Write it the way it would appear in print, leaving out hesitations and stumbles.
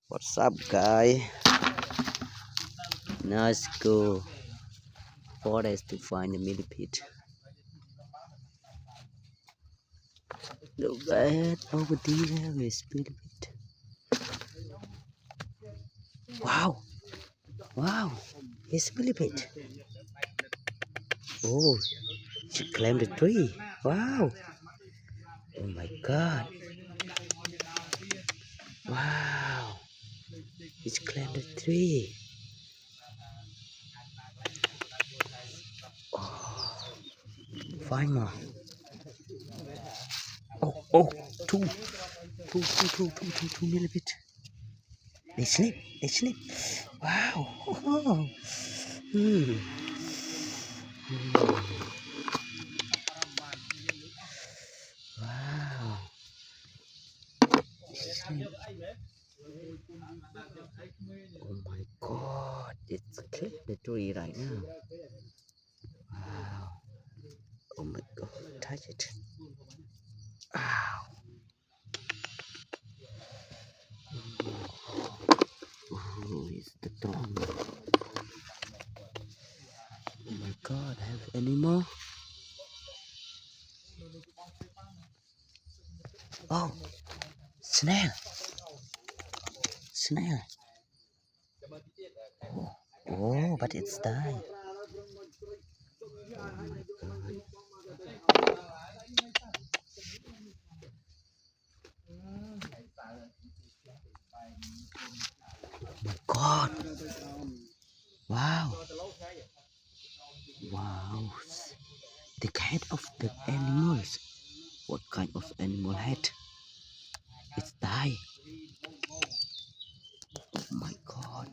What's up, guy? Let's go forest to find the millipede. Look at over there, is millipede. Wow, wow, it's millipede. Oh, she climbed the tree. Wow. Oh my God. Wow. It's climbed the tree. Oh, find more. Oh, two millipede. They sleep. They sleep. Wow. Oh. Hmm. Wow. Oh my God. It's clipped the tree right now. Wow. Oh my God. Touch it. Wow. Oh, it's the trunk. Oh my God. Have any more? Oh, snail. Snail. Oh, but it's died. God. Wow. Wow. The head of the animals. What kind of animal head? It's died. Oh my God.